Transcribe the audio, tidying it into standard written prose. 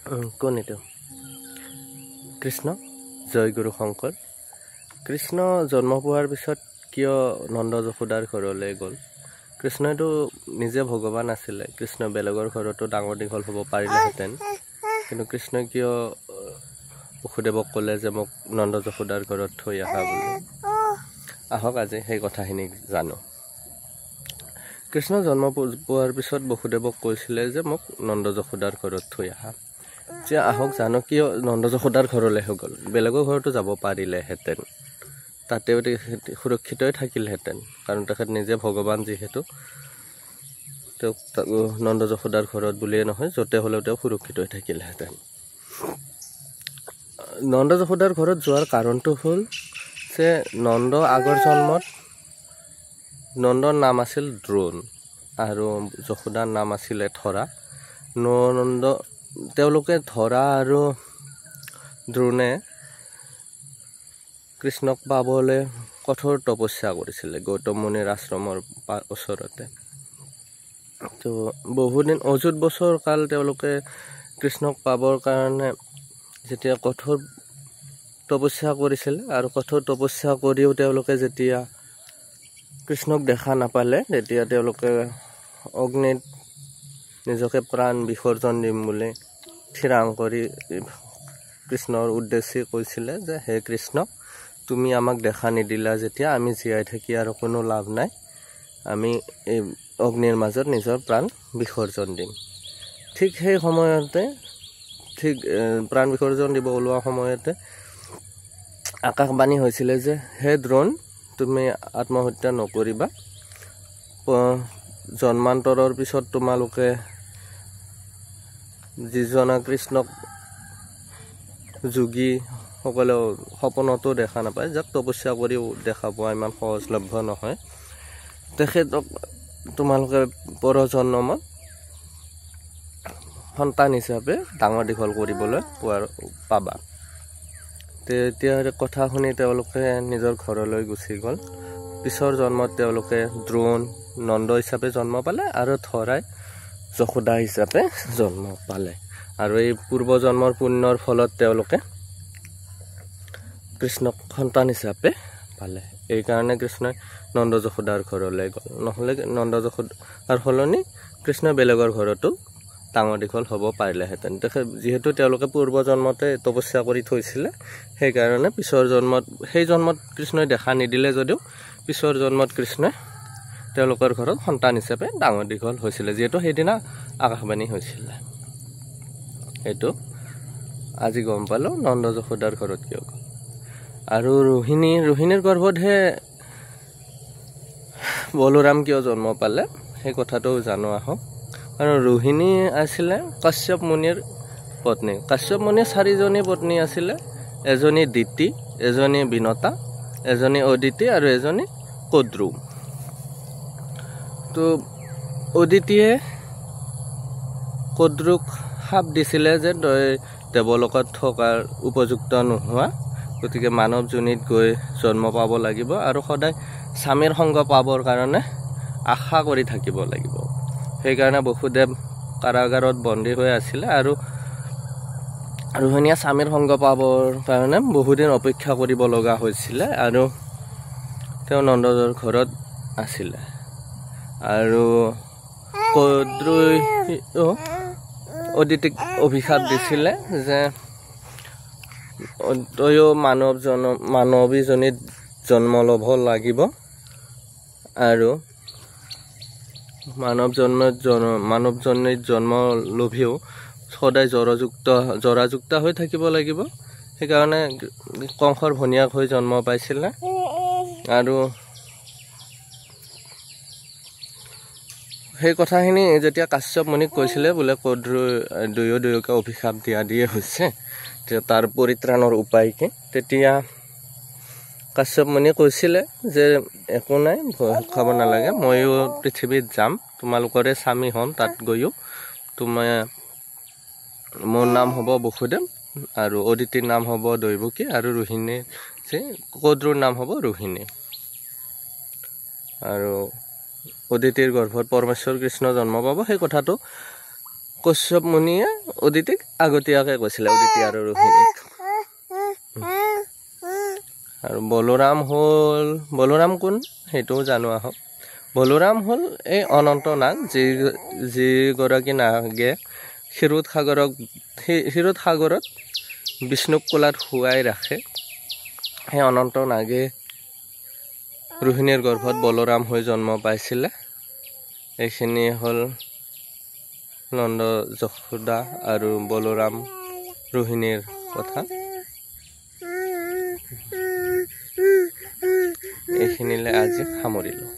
কোন এইটো কৃষ্ণ জয় গুৰু শংকৰ কৃষ্ণ জন্ম পোৱাৰ পিছত কিয় নন্দ যশোদাৰ ঘৰলৈ গ'ল কৃষ্ণইতো নিজে ভগৱান আছিলে কৃষ্ণ বেলেগৰ ঘৰতো ডাঙৰ দীঘল হ'ব পাৰিলেহেঁতেন কিন্তু কৃষ্ণই কিয় বসুদেৱক ক'লে যে মোক নন্দ যশোদাৰ ঘৰত থৈ আহা বুলি আহক আজি সেই কথাখিনি জানো কৃষ্ণ জন্ম পোৱাৰ পিছত বসুদেৱক কৈছিলে যে মোক নন্দ যশোদাৰ ঘৰত থৈ আহা যে আহক জানো কিয় নন্দ যশোদাৰ ঘৰলৈ হৈ গ'ল বেলেগৰ ঘৰতো যাব পাৰিলেহেঁতেন তাতেও সুৰক্ষিতই থাকিলহেঁতেন কাৰণ তেখেত নিজে ভগৱান যিহেতু তেওঁক নন্দ যশোদাৰ ঘৰত বুলিয়ে নহয় য'তে হ'লেও তেওঁ সুৰক্ষিতই থাকিলহেঁতেন নন্দ যশোদাৰ ঘৰত যোৱাৰ কাৰণটো হ'ল যে নন্দ আগৰ জন্মত নন্দৰ নাম আছিল দ্ৰোণ আৰু যশোদাৰ নাম আছিলে ধৰা নন্দ তেওঁলোকে ধৰা আৰু দ্ৰোণে কৃষ্ণক পাবলৈ কঠোৰ তপস্যা কৰিছিলে গৌতম মুনিৰ আশ্ৰমৰ ওচৰতে তো বহুদিন অযুত বছৰ কাল তেওঁলোকে কৃষ্ণক পাবৰ কাৰণে যেতিয়া কঠোৰ তপস্যা কৰিছিলে আৰু কঠোৰ তপস্যা কৰিও তেওঁলোকে যেতিয়া কৃষ্ণক দেখা নাপালে তেতিয়া তেওঁলোকে অগ্নিত নিজকে প্ৰাণ বিসৰ্জন দিম বুলি থিৰাং কৰি কৃষ্ণৰ উদ্দেশ্যে কৈছিলে যে হে কৃষ্ণ তুমি আমাক দেখা নিদিলা যেতিয়া আমি জীয়াই থাকি আৰু কোনো লাভ নাই আমি এই অগ্নিৰ মাজত নিজৰ প্ৰাণ বিসৰ্জন দিম ঠিক সেই সময়তে প্ৰাণ বিসৰ্জন দিব ওলোৱা সময়তে আকাশবাণী হৈছিলে যে হে দ্ৰোণ তুমি আত্মহত্যা নকৰিবা জন্মান্তৰৰ পিছত তোমালোকে যিজনা কৃষ্ণক যোগীসকলেও সপোনতো দেখা নাপায় যাক তপস্যা কৰিও দেখা পোৱা ইমান সহজলভ্য নহয় তেখেতক তোমালোকে পৰজন্মত সন্তান হিচাপে ডাঙৰ দীঘল কৰিবলৈ পাবা তেতিয়া কথা শুনি তেওঁলোকে নিজৰ ঘৰলৈ গুচি গ'ল পিছৰ জন্মত তেওঁলোকে দ্ৰোণ নন্দ হিচাপে জন্ম পালে আৰু ধৰাই যশোদা হিচাপে জন্ম পালে আৰু এই পূৰ্বজন্মৰ পুণ্যৰ ফলত তেওঁলোকে কৃষ্ণক সন্তান হিচাপে পালে এইকাৰণে কৃষ্ণই নন্দ যশোদাৰ ঘৰলৈ গ'ল নহ'লে নন্দ যশোদাৰ সলনি কৃষ্ণই বেলেগৰ ঘৰতো ডাঙৰ দীঘল হ'ব পাৰিলেহেঁতেন যিহেতু তেওঁলোকে পূৰ্বজন্মতে তপস্যা কৰি থৈছিলে সেইকাৰণে পিছৰ জন্মত সেই জন্মত কৃষ্ণই দেখা নিদিলে যদিও পিছৰ জন্মত কৃষ্ণই তেওঁলোকৰ ঘৰত সন্তান হিচাপে ডাঙৰ দীঘল হৈছিলে যিহেতু সেইদিনা আকাশবাণী হৈছিলে এইটো আজি গম পালোঁ নন্দ যশোদাৰ ঘৰত কিয় গ'ল আৰু ৰোহিণীৰ গৰ্ভতহে বলোৰাম কিয় জন্ম পালে সেই কথাটো জানো আহক কাৰণ ৰোহিণী আছিলে কাশ্যপ মুনিৰ পত্নী কাশ্যপ মুনিৰ 4জনী পত্নী আছিলে এজনী দিতি এজনী বিনতা এজনী অদিতি আৰু এজনী কদ্ৰু তো অদিতিয়ে কদ্ৰুক শাপ দিছিলে যে তই দেৱলোকত থকাৰ উপযুক্ত নোহোৱা গতিকে মানৱ যোনিত গৈ জন্ম পাব লাগিব আৰু সদায় স্বামীৰ সংগ পাবৰ কাৰণে আশা কৰি থাকিব লাগিব সেইকাৰণে বসুদেৱ কাৰাগাৰত বন্দী হৈ আছিলে আৰু ৰোহিণীয়ে স্বামীৰ সংগ পাবৰ কাৰণে বহুদিন অপেক্ষা কৰিব লগা হৈছিলে আৰু তেওঁ নন্দৰ ঘৰত আছিলে আৰু কদ্ৰুই অদিতিক অভিশাপ দিছিলে যে তয়ো মানৱীজনীত জন্ম ল'ব লাগিব আৰু মানৱজনীত জন্ম লভিও সদায় জৰাযুক্ত হৈ থাকিব লাগিব সেইকাৰণে কংসৰ ভনীয়াক হৈ জন্ম পাইছিলে আৰু সেই কথাখিনি যেতিয়া কাশ্যপ মুনিক কৈছিলে বোলে কদ্ৰুই দুয়োকে অভিশাপ দিয়ে হৈছে তাৰ পৰিত্ৰাণৰ উপায় কি তেতিয়া কাশ্যপ মুনিয়ে কৈছিলে যে একো নাই ভয় খাব নালাগে ময়ো পৃথিৱীত যাম তোমালোকৰে স্বামী হ'ম তাত গৈও মোৰ নাম হ'ব বসুদেৱ আৰু অদিতিৰ নাম হ'ব দৈৱকী আৰু কদ্ৰুৰ নাম হ'ব ৰোহিণী আৰু অদিতিৰ গৰ্ভত পৰমেশ্বৰ কৃষ্ণ জন্ম পাব সেই কথাটো কশ্যপ মুনিয়ে অদিতিক আগতীয়াকৈ কৈছিলে, অদিতি আৰু ৰোহিণীক। আৰু বলোৰাম কোন সেইটোও জানো আহক। বলোৰাম হ'ল এই অনন্ত নাগ, যিগৰাকী নাগে ক্ষীৰোদ সাগৰত বিষ্ণুক কোলাত শুৱাই ৰাখে। সেই অনন্ত নাগে ৰোহিণীৰ গৰ্ভত বলোৰাম হৈ জন্ম পাইছিলে। এইখিনি হ'ল নন্দ যশোদা আৰু বলোৰাম ৰোহিণীৰ কথা। এইখিনিলে আজি সামৰিলোঁ।